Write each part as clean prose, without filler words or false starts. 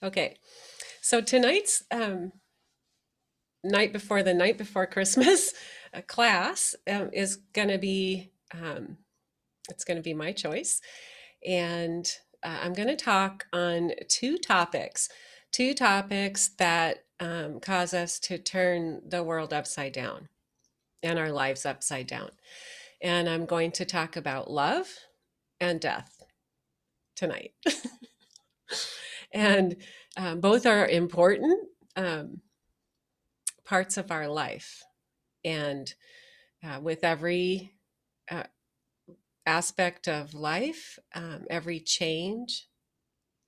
Okay, so tonight's night before Christmas class is going to be it's going to be my choice, and I'm going to talk on two topics that cause us to turn the world upside down and our lives upside down. And I'm going to talk about love and death tonight, and both are important um, parts of our life. And with every uh, aspect of life, every change,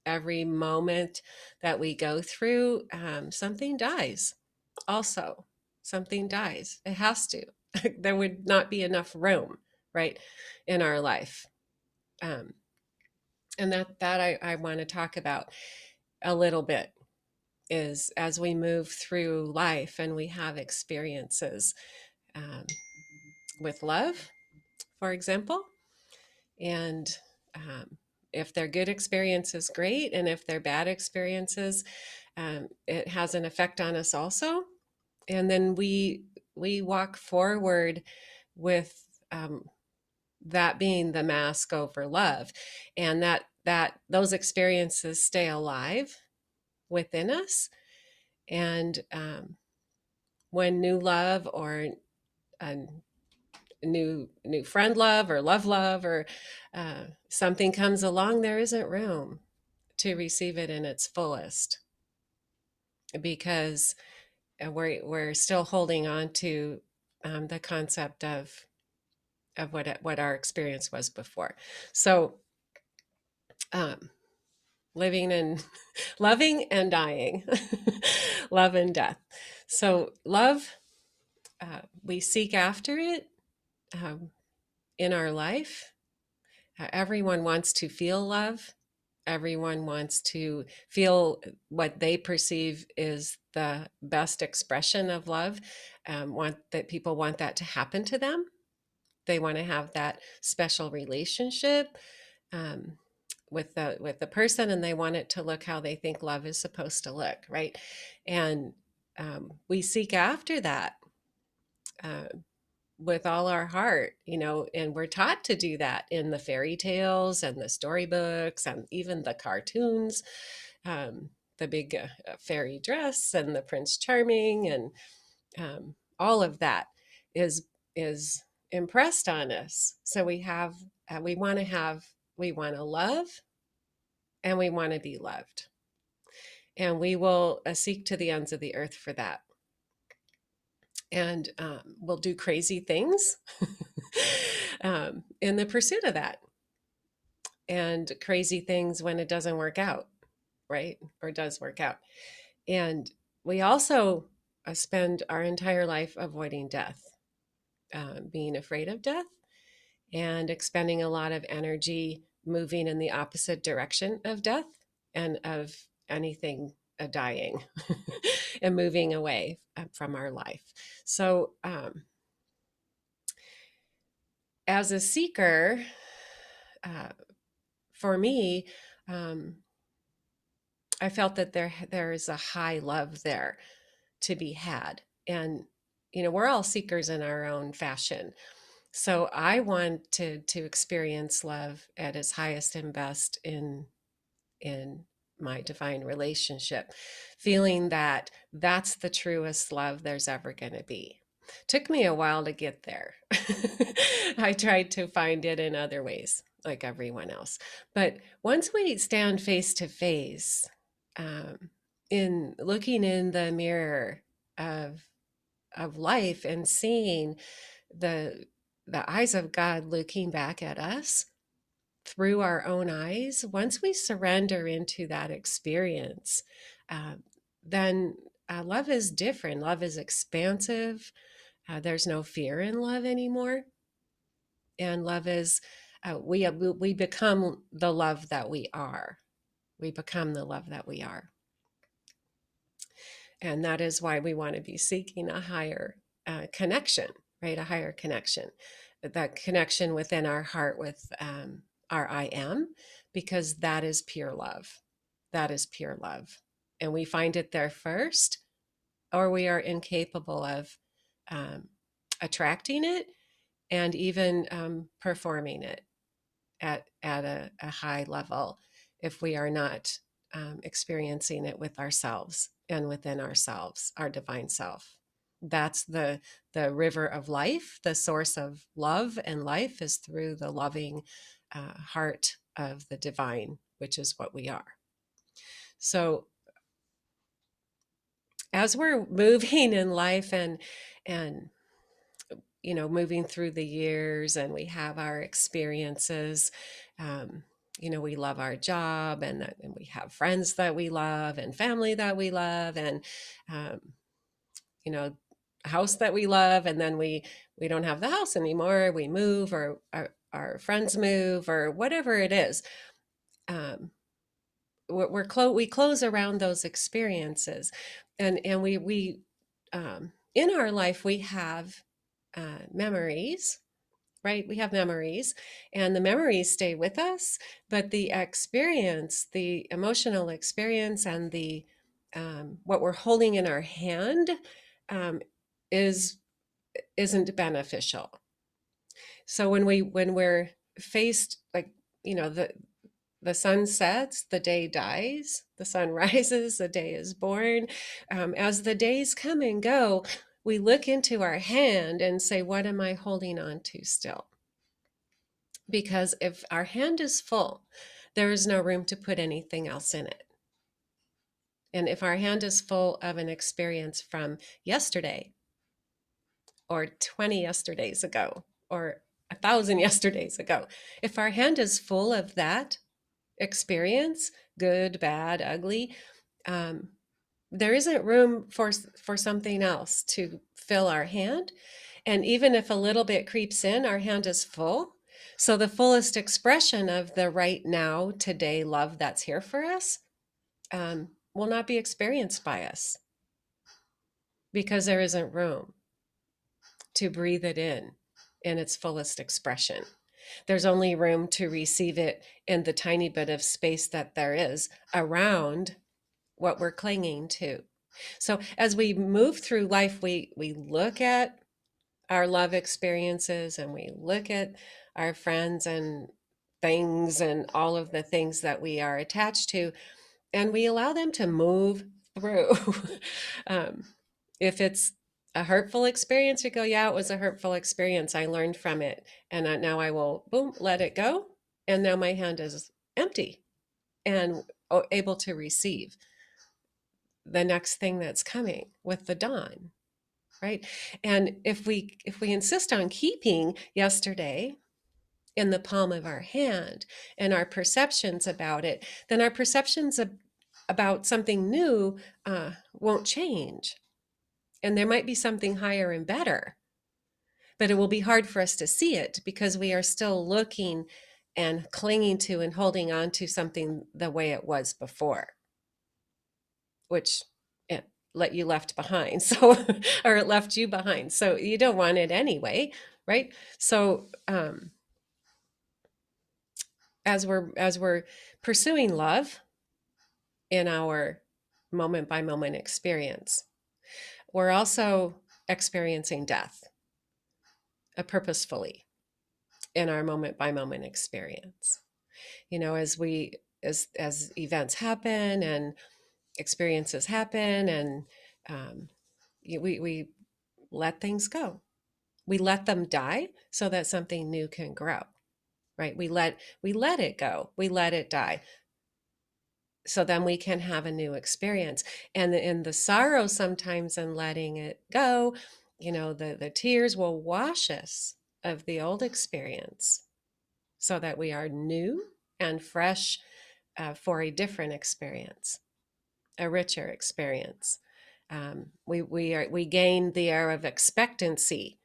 every moment that we go through, something dies. Also, something dies. It has to. There would not be enough room, right, in our life. Um, and that I want to talk about a little bit is as we move through life and we have experiences um, with love, for example. And um, if they're good experiences, great. And if they're bad experiences, it has an effect on us also. And then we walk forward with that being the mask over love, and that those experiences stay alive within us. And when new love or a new friend love or something comes along, there isn't room to receive it in its fullest because we're still holding on to the concept of what our experience was before. So um, living and loving and dying, love and death. So love, we seek after it um, in our life. Everyone wants to feel love. Everyone wants to feel what they perceive is the best expression of love. Want that people want that to happen to them. They want to have that special relationship um, with the person, and they want it to look how they think love is supposed to look, right? And we seek after that. Uh, with all our heart, and we're taught to do that in the fairy tales and the storybooks and even the cartoons, um, the big fairy dress and the Prince Charming and all of that is impressed on us. So we want to love and we want to be loved, and we will seek to the ends of the earth for that, and we'll do crazy things in the pursuit of that, and crazy things when it doesn't work out, right? Or does work out. And we also spend our entire life avoiding death, being afraid of death, and expending a lot of energy moving in the opposite direction of death and of anything dying and moving away from our life. So, as a seeker, uh, for me, um, I felt that there is a high love there to be had, and we're all seekers in our own fashion. So I want to experience love at its highest and best in my divine relationship, feeling that that's the truest love there's ever going to be. Took me a while to get there. I tried to find it in other ways, like everyone else. But once we stand face to face, in looking in the mirror of life and seeing the eyes of God looking back at us through our own eyes, once we surrender into that experience, uh, then love is different. Love is expansive. There's no fear in love anymore, and love is we become the love that we are. We become the love that we are, and that is why we want to be seeking a higher connection, right? A higher connection, that connection within our heart with our I am, because that is pure love. that is pure love. And we find it there first, or we are incapable of um, attracting it and even performing it at a high level if we are not experiencing it with ourselves and within ourselves, our divine self. That's the river of life. The source of love and life is through the loving heart of the divine, which is what we are. So as we're moving in life and moving through the years, and we have our experiences, um, we love our job, and we have friends that we love and family that we love, and um, a house that we love, and then we don't have the house anymore, we move, or our friends move, or whatever it is. We close around those experiences, and we in our life we have memories, right? We have memories, and the memories stay with us, but the experience, the emotional experience, and the what we're holding in our hand um, is isn't beneficial. So when we're faced, like, the sun sets, the day dies, the sun rises, the day is born. As the days come and go, we look into our hand and say, what am I holding on to still? Because if our hand is full, there is no room to put anything else in it. And if our hand is full of an experience from yesterday, or 20 yesterdays ago, or 1,000 yesterdays ago, if our hand is full of that experience, good, bad, ugly, um, there isn't room for something else to fill our hand. And even if a little bit creeps in, our hand is full. So the fullest expression of the right now, today love that's here for us will not be experienced by us, because there isn't room to breathe it in its fullest expression. There's only room to receive it in the tiny bit of space that there is around what we're clinging to. So as we move through life, we look at our love experiences, and we look at our friends and things and all of the things that we are attached to, and we allow them to move through. um, if it's a hurtful experience, we go, yeah, it was a hurtful experience, I learned from it, and now I will, boom, let it go, and now my hand is empty and able to receive the next thing that's coming with the dawn, right? And if we insist on keeping yesterday in the palm of our hand and our perceptions about it, then our perceptions about something new won't change, and there might be something higher and better, but it will be hard for us to see it because we are still looking and clinging to and holding on to something the way it was before, which it let you left behind. So, or it left you behind. So you don't want it anyway, right? So as we're pursuing love in our moment by moment experience, we're also experiencing death purposefully in our moment by moment experience. As events happen and experiences happen, and um, we let things go. We let them die so that something new can grow, right? We let it go. We let it die so then we can have a new experience. And in the sorrow sometimes in letting it go, the tears will wash us of the old experience so that we are new and fresh for a different experience, a richer experience. We gain the air of expectancy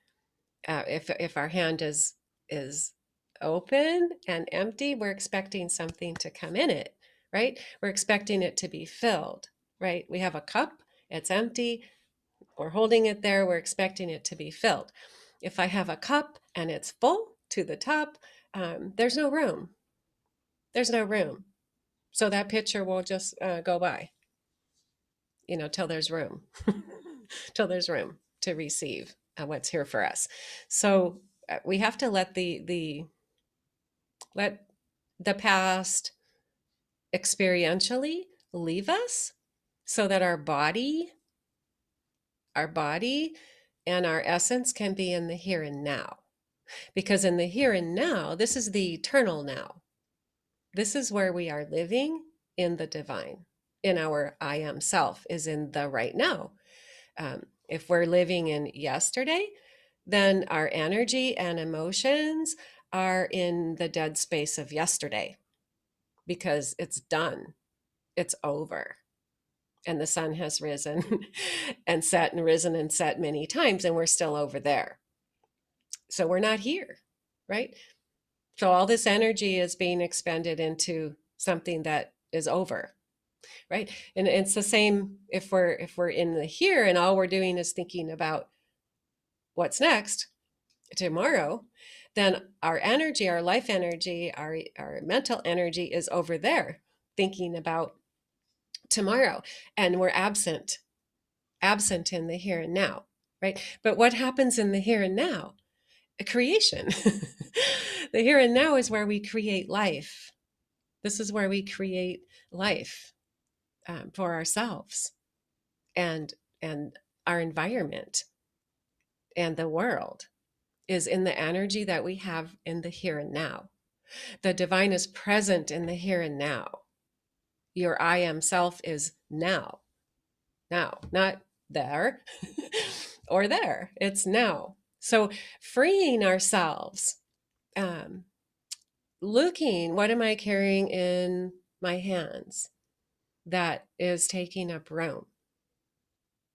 if our hand is open and empty. We're expecting something to come in it, right? We're expecting it to be filled, right? We have a cup, it's empty, we're holding it there, we're expecting it to be filled. If I have a cup and it's full to the top, there's no room. There's no room. So that picture will just go by, till there's room, till there's room to receive what's here for us. So we have to let the past experientially leave us so that our body and our essence can be in the here and now. Because in the here and now, this is the eternal now. This is where we are living in the divine. In our I am self is in the right now. If we're living in yesterday, then our energy and emotions are in the dead space of yesterday because it's done, it's over. And the sun has risen and set and risen and set many times, and we're still over there. So we're not here, right? So all this energy is being expended into something that is over, right? And it's the same if we're in the here and all we're doing is thinking about what's next tomorrow, then our energy, our life energy, our mental energy is over there thinking about tomorrow, and we're absent in the here and now, right? But what happens in the here and now? A creation. The here and now is where we create life. This is where we create life for ourselves and our environment, and the world is in the energy that we have in the here and now. The divine is present in the here and now. Your I am self is now, not there or there. It's now. So freeing ourselves, looking, what am I carrying in my hands that is taking up room?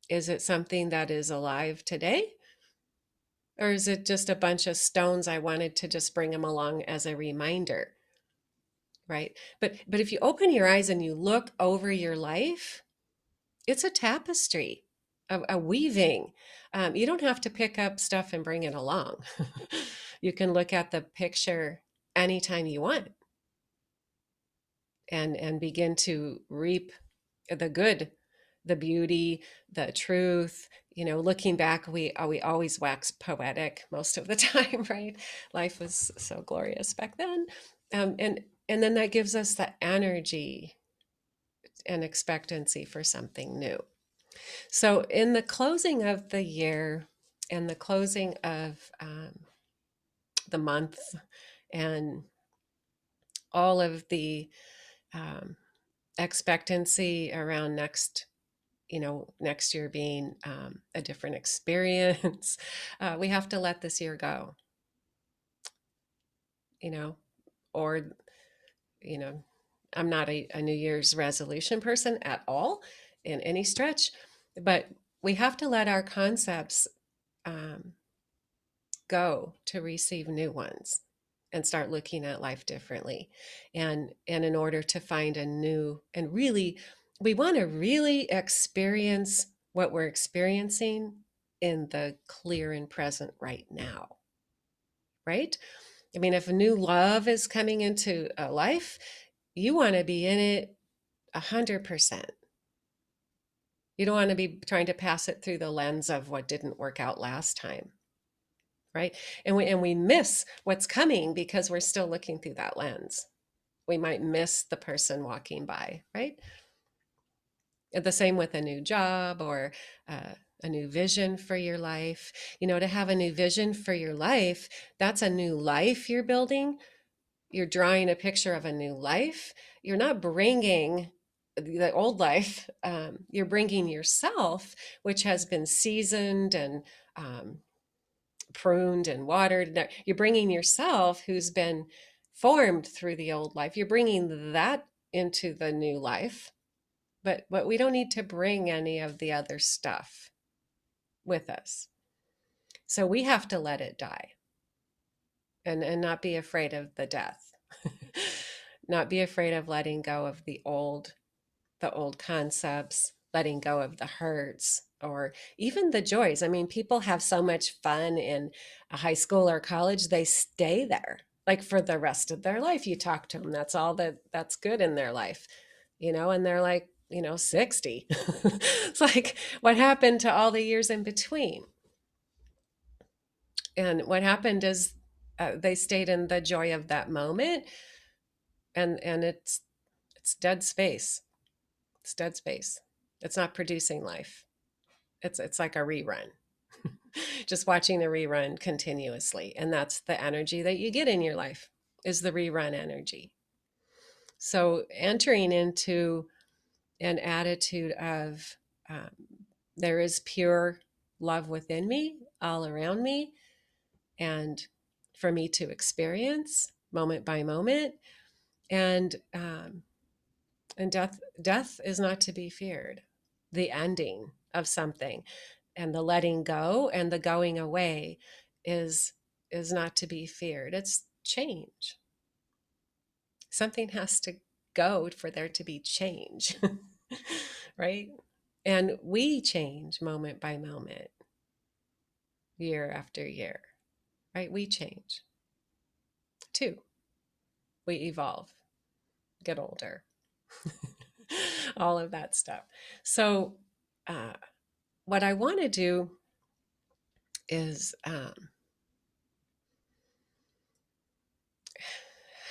Is it something that is alive today? Or is it just a bunch of stones I wanted to just bring them along as a reminder? Right? But if you open your eyes and you look over your life, it's a tapestry, a weaving. You don't have to pick up stuff and bring it along. You can look at the picture anytime you want and begin to reap the good, the beauty, the truth. Looking back, we always wax poetic most of the time, right? Life was so glorious back then. And then that gives us the energy and expectancy for something new. So in the closing of the year and the closing of the month and all of the expectancy around next year being a different experience, we have to let this year go, or, I'm not a New Year's resolution person at all in any stretch, but we have to let our concepts go to receive new ones and start looking at life differently. And in order to find a new, and really, we want to really experience what we're experiencing in the clear and present right now, right? I mean, if a new love is coming into a life, you want to be in it 100%. You don't want to be trying to pass it through the lens of what didn't work out last time, right? And we miss what's coming because we're still looking through that lens. We might miss the person walking by, right? The same with a new job or a new vision for your life. To have a new vision for your life, that's a new life you're building. You're drawing a picture of a new life. You're not bringing the old life. You're bringing yourself, which has been seasoned and pruned and watered. You're bringing yourself who's been formed through the old life. You're bringing that into the new life. But we don't need to bring any of the other stuff with us. So we have to let it die and not be afraid of the death. Not be afraid of letting go of the old concepts, letting go of the hurts or even the joys. I mean, people have so much fun in a high school or college, they stay there. like for the rest of their life. You talk to them, that's all that's good in their life, and they're like, 60. It's like, what happened to all the years in between? And what happened is, they stayed in the joy of that moment, and it's dead space. It's dead space. It's not producing life. It's like a rerun. Just watching a rerun continuously, and that's the energy that you get in your life, is the rerun energy. So entering into an attitude of, um, there is pure love within me, all around me, and for me to experience moment by moment. And death is not to be feared. The ending of something, and the letting go and the going away, is not to be feared. It's change. Something has to go for there to be change. Right? And we change moment by moment, year after year. Right? We change too. We evolve, get older. All of that stuff. So, uh, what I want to do is,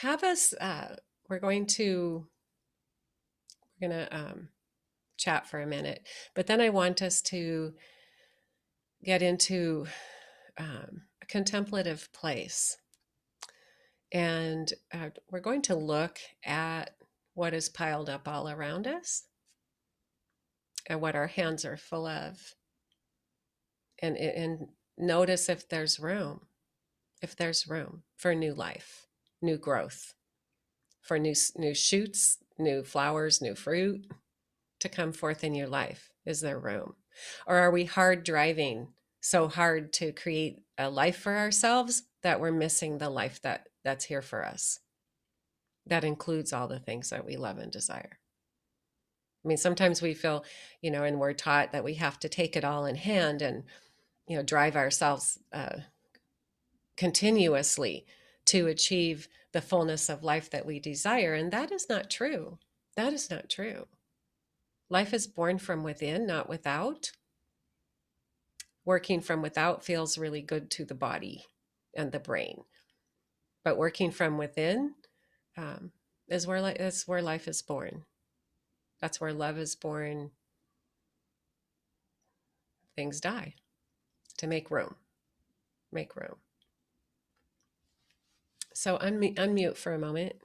have us. We're going to chat for a minute, but then I want us to get into, a contemplative place, and we're going to look at what is piled up all around us and what our hands are full of, and notice if there's room, for new life, new growth, for new shoots, new flowers, new fruit to come forth in your life. Is there room? Or are we hard driving so hard to create a life for ourselves that we're missing the life that's here for us, that includes all the things that we love and desire? I mean, sometimes we feel, and we're taught that we have to take it all in hand and, drive ourselves, continuously to achieve the fullness of life that we desire. And that is not true. That is not true. Life is born from within, not without. Working from without feels really good to the body and the brain. But working from within, um, that's where life is born. That's where love is born. Things die to make room. Make room. So unmute for a moment.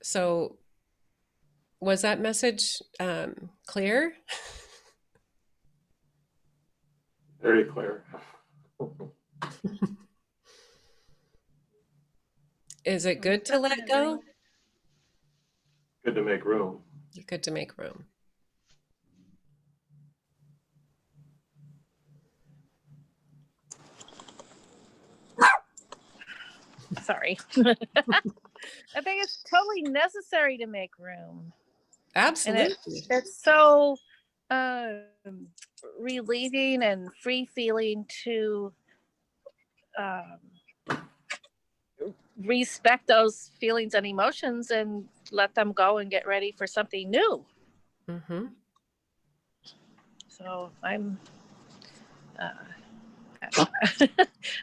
So was that message, clear? Very clear. Is it good to let go? Good to make room. Good to make room. Sorry. I think it's totally necessary to make room. Absolutely. And it's so relieving and free feeling to respect those feelings and emotions and let them go and get ready for something new. Mm-hmm. So I'm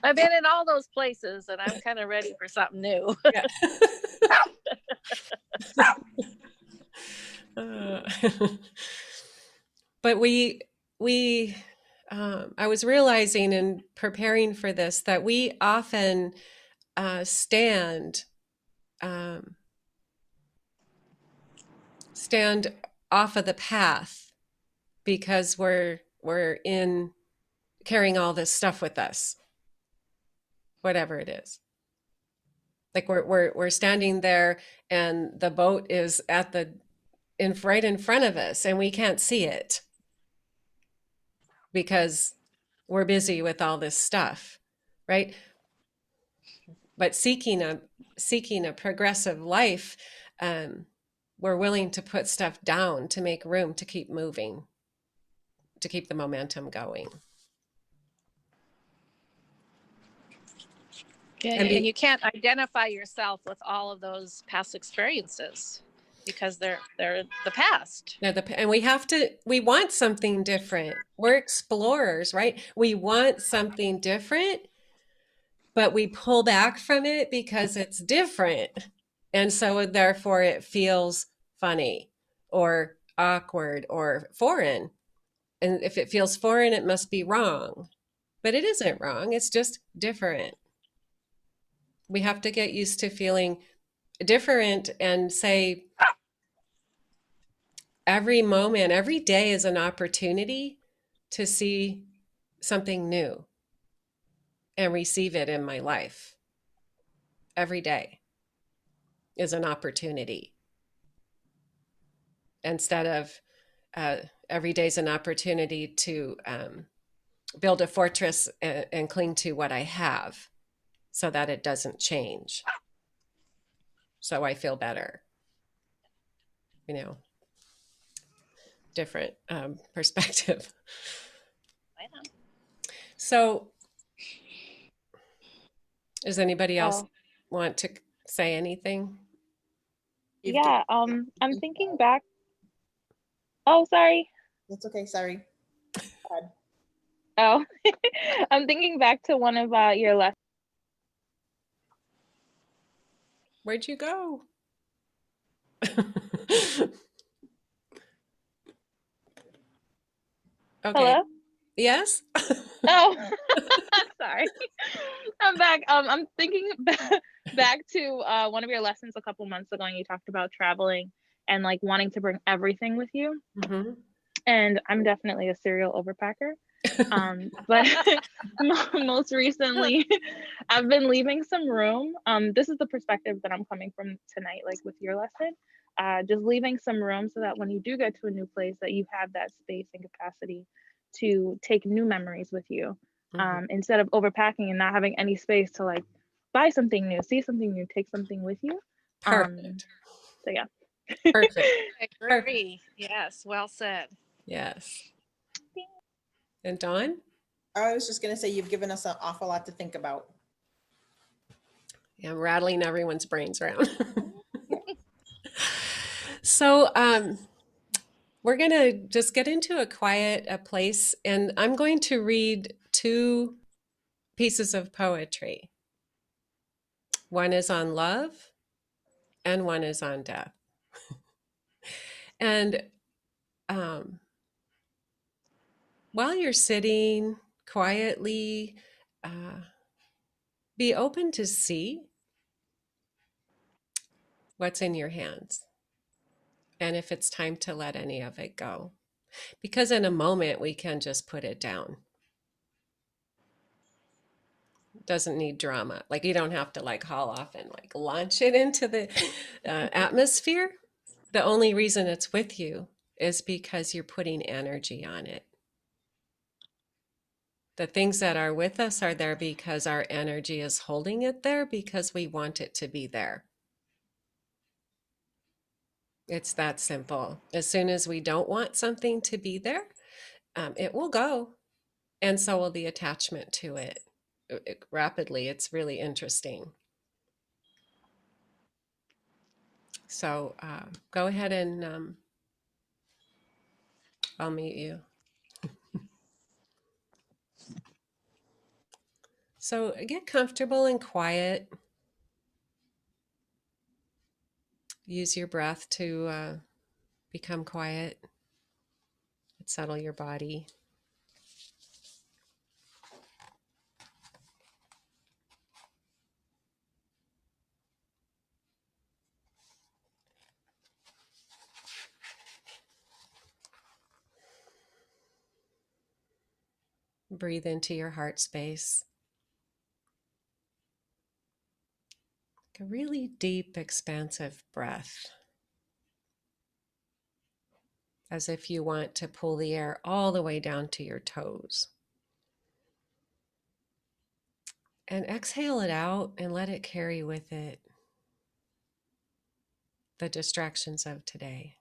I've been in all those places and I'm kind of ready for something new. Yeah. But I was realizing in preparing for this that we often, stand off of the path because we're in carrying all this stuff with us, whatever it is. Like we're standing there, and the boat is right in front of us, and we can't see it because we're busy with all this stuff, right? But seeking a progressive life, um, we're willing to put stuff down to make room to keep moving, to keep the momentum going. Yeah, And and you can't identify yourself with all of those past experiences because they're the past. and we want something different. We're explorers, right? We want something different, but we pull back from it because it's different. And so therefore it feels funny or awkward or foreign. And if it feels foreign, it must be wrong. But it isn't wrong, it's just different. We have to get used to feeling different and say every moment, every day is an opportunity to see something new and receive it in my life. Every day is an opportunity instead of every day is an opportunity to build a fortress and cling to what I have so that it doesn't change. So I feel better, different perspective. I know. So does anybody else Oh, want to say anything? yeah. I'm thinking back. Oh, sorry. It's okay. Sorry. Go ahead. Oh, I'm thinking back to one of your lessons. Where'd you go? Okay. Hello? Yes? Oh, sorry. I'm back. I'm thinking back to one of your lessons a couple months ago, and you talked about traveling and like wanting to bring everything with you. Mhm. And I'm definitely a serial overpacker. But most recently, I've been leaving some room. This is the perspective that I'm coming from tonight, like with your lesson. Just leaving some room so that when you do get to a new place, that you have that space and capacity to take new memories with you. Mhm. Instead of overpacking and not having any space to like buy something new, see something new, take something with you. Perfect. So yeah. Perfect. I Perfect. agree. Yes, well said. Yes. And Dawn? I was just going to say you've given us an awful lot to think about. Yeah, I'm rattling everyone's brains around. So we're going to just get into a quiet place, and I'm going to read two pieces of poetry. One is on love, and one is on death. And um, while you're sitting quietly, be open to see what's in your hands and if it's time to let any of it go. Because in a moment, we can just put it down. Doesn't need drama. Like you don't have to like haul off and like launch it into the atmosphere. The only reason it's with you is because you're putting energy on it. The things that are with us are there because our energy is holding it there because we want it to be there. It's that simple. As soon as we don't want something to be there, it will go. And so will the attachment to it, rapidly. It's really interesting. So go ahead and I'll mute you. So get comfortable and quiet. Use your breath to become quiet. Settle your body. Breathe into your heart space. A really deep, expansive breath. As if you want to pull the air all the way down to your toes. And exhale it out and let it carry with it. the distractions of today.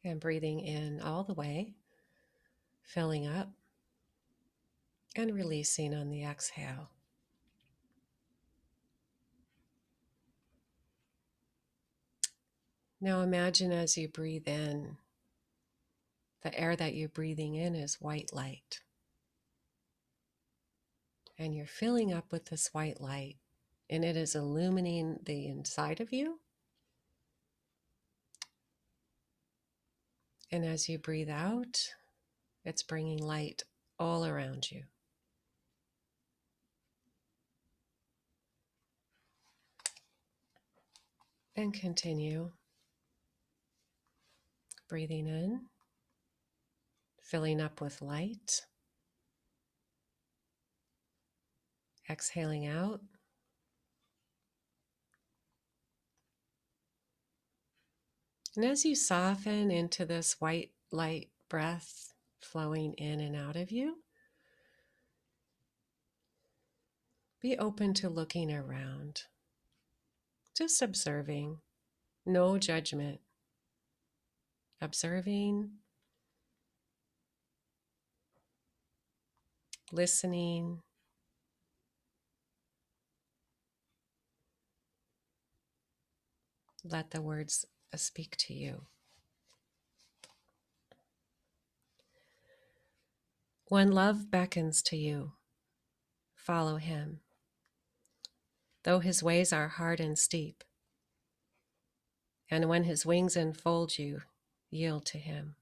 And breathing in all the way, filling up and releasing on the exhale. Now imagine as you breathe in, the air that you're breathing in is white light. And you're filling up with this white light, and it is illuminating the inside of you. And as you breathe out, it's bringing light all around you. And continue breathing in, filling up with light, exhaling out. And as you soften into this white light breath flowing in and out of you, be open to looking around, just observing, no judgment. Observing, listening, let the words speak to you. When love beckons to you, follow him, though his ways are hard and steep. And when his wings enfold you, yield to him.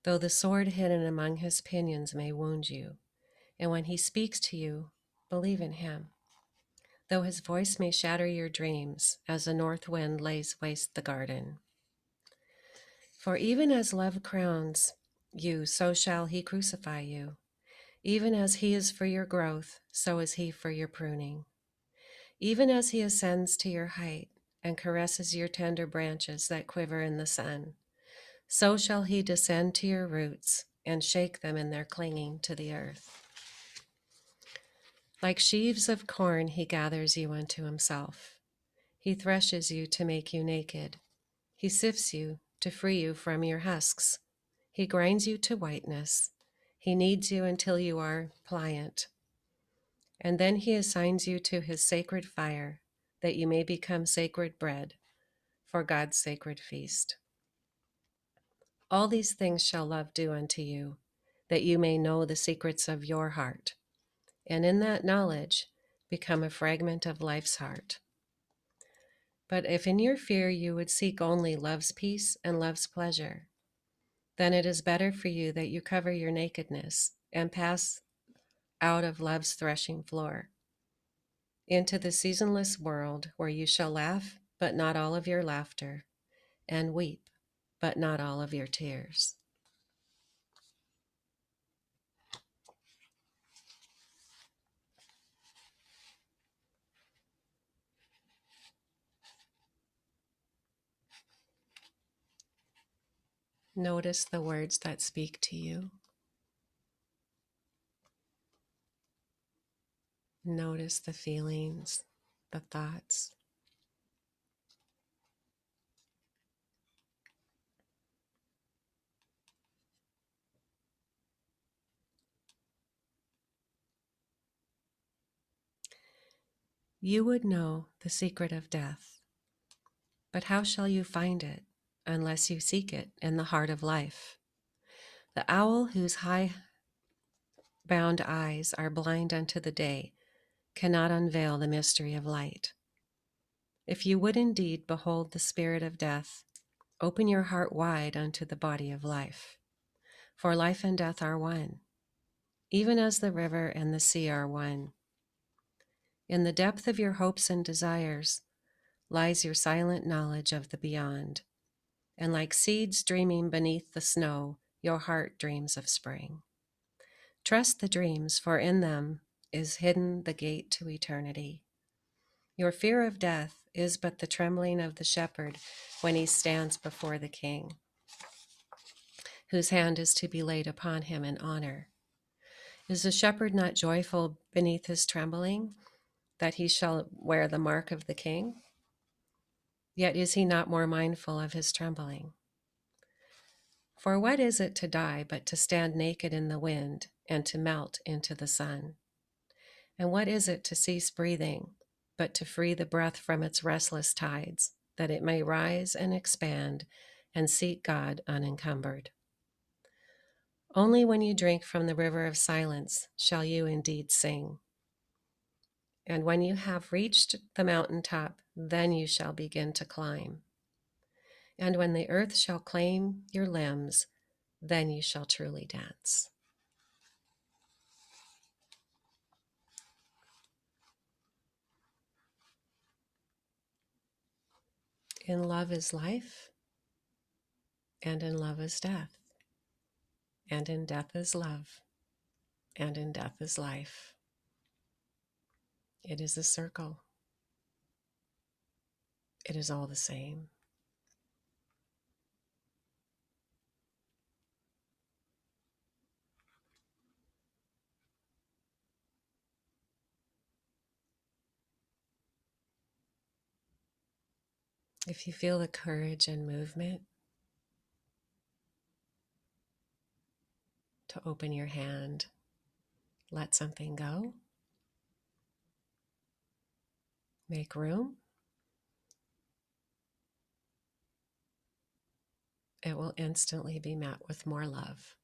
Though the sword hidden among his pinions may wound you, and when he speaks to you, believe in him. Though his voice may shatter your dreams, as the north wind lays waste the garden. For even as love crowns you, so shall he crucify you. Even as he is for your growth, so is he for your pruning. Even as he ascends to your height and caresses your tender branches that quiver in the sun, so shall he descend to your roots and shake them in their clinging to the earth. Like sheaves of corn, he gathers you unto himself. He threshes you to make you naked. He sifts you to free you from your husks. He grinds you to whiteness. He kneads you until you are pliant. And then he assigns you to his sacred fire, that you may become sacred bread for God's sacred feast. All these things shall love do unto you, that you may know the secrets of your heart, and in that knowledge become a fragment of life's heart. But if in your fear you would seek only love's peace and love's pleasure, then it is better for you that you cover your nakedness and pass out of love's threshing floor into the seasonless world where you shall laugh, but not all of your laughter, and weep, but not all of your tears. Notice the words that speak to you. Notice the feelings, the thoughts. You would know the secret of death, but how shall you find it unless you seek it in the heart of life? The owl whose high-bound eyes are blind unto the day cannot unveil the mystery of light. If you would indeed behold the spirit of death, open your heart wide unto the body of life. For life and death are one, even as the river and the sea are one. In the depth of your hopes and desires lies your silent knowledge of the beyond, and like seeds dreaming beneath the snow, your heart dreams of spring. Trust the dreams, for in them is hidden the gate to eternity. Your fear of death is but the trembling of the shepherd when he stands before the king. whose hand is to be laid upon him in honor. Is the shepherd not joyful beneath his trembling, that he shall wear the mark of the king? Yet is he not more mindful of his trembling? For what is it to die but to stand naked in the wind and to melt into the sun? And what is it to cease breathing but to free the breath from its restless tides, that it may rise and expand and seek God unencumbered? Only when you drink from the river of silence shall you indeed sing. And when you have reached the mountaintop, then you shall begin to climb. And when the earth shall claim your limbs, then you shall truly dance. In love is life, and in love is death, and in death is love, and in death is life. It is a circle. It is all the same. If you feel the courage and movement to open your hand, let something go, make room, it will instantly be met with more love,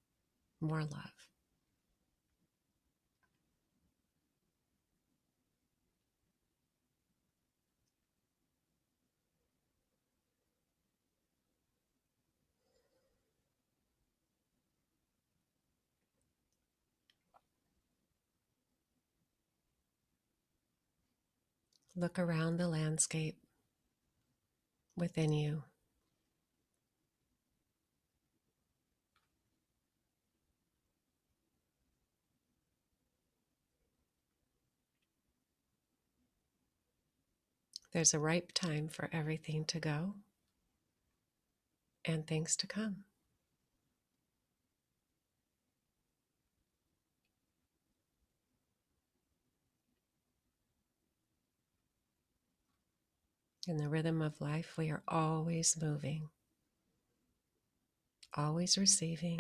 more love. Look around the landscape within you. There's a ripe time for everything to go and things to come. In the rhythm of life, we are always moving, always receiving,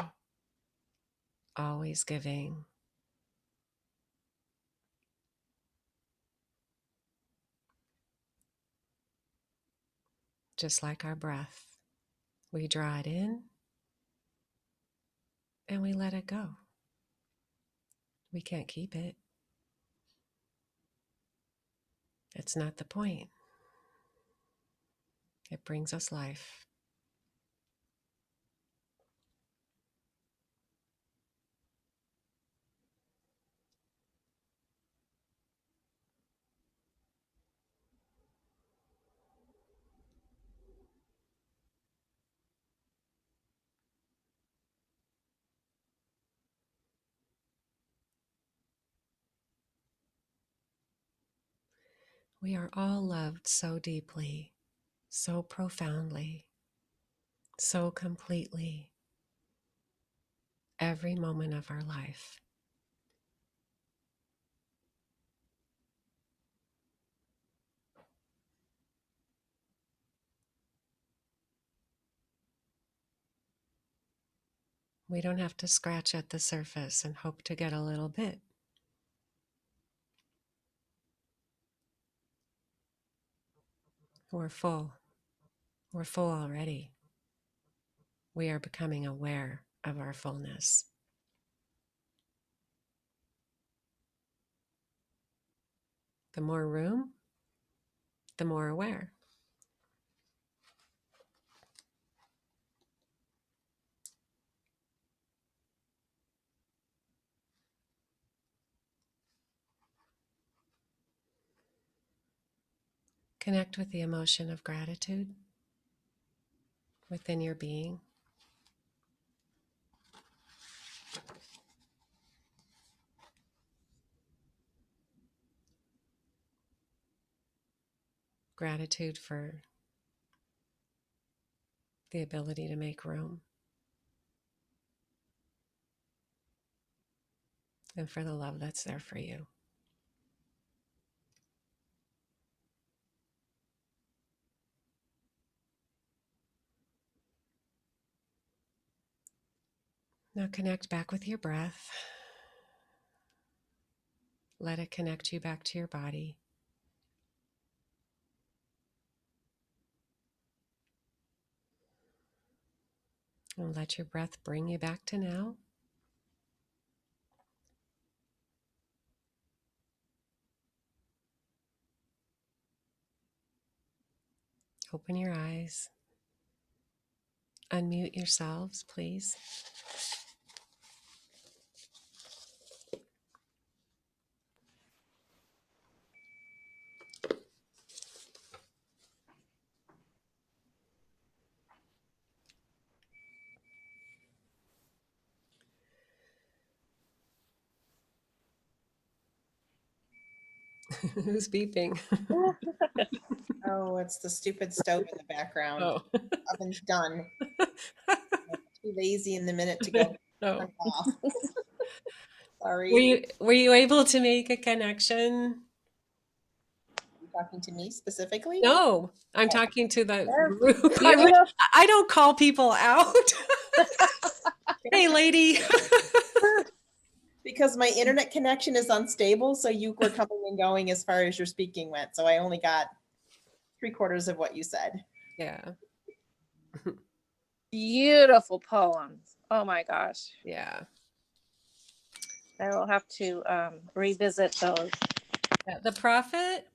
always giving. Just like our breath, we draw it in and we let it go. We can't keep it. It's not the point. It brings us life. We are all loved so deeply, so profoundly, so completely, every moment of our life. We don't have to scratch at the surface and hope to get a little bit. We're full. We're full already. We are becoming aware of our fullness. The more room, the more aware. Connect with the emotion of gratitude within your being. Gratitude for the ability to make room. and for the love that's there for you. Now connect back with your breath. Let it connect you back to your body. And let your breath bring you back to now. Open your eyes. Unmute yourselves, please. Who's beeping? Oh, it's the stupid stove in the background. Oh. Oven's done. Too lazy in the minute to go Oh. turn it off. Sorry. Were you able to make a connection? You talking to me specifically? No, I'm talking to the Yeah. group. Beautiful. I don't call people out. Hey, lady. Because my internet connection is unstable, so you were coming and going as far as your speaking went. So I only got 3/4 of what you said. Yeah, Beautiful poems. Oh my gosh. yeah. I will have to revisit those. Yeah, The Prophet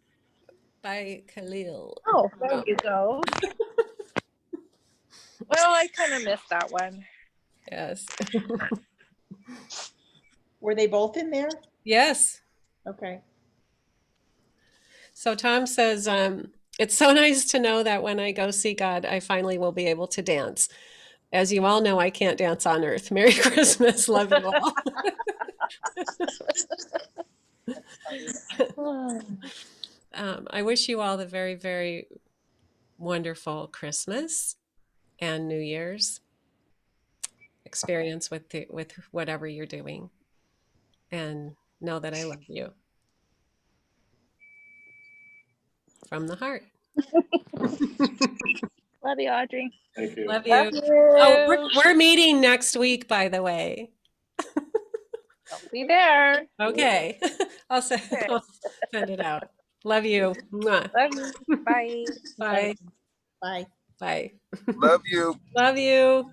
by Khalil. Oh, there you go. Well, I kind of missed that one. Yes. Were they both in there? Yes. Okay. So Tom says, it's so nice to know that when I go see God, I finally will be able to dance. As you all know, I can't dance on earth. Merry Christmas. Love you all. I wish you all the very, very wonderful Christmas and New Year's experience with whatever you're doing, and know that I love you from the heart. Love you, Audrey. Thank you. Love Love you. you. Oh, we're meeting next week, by the way. I'll be there. Okay. I'll send it out. Love you. Mwah. Love you. Bye. Bye. Bye. Bye. Love you. Love you.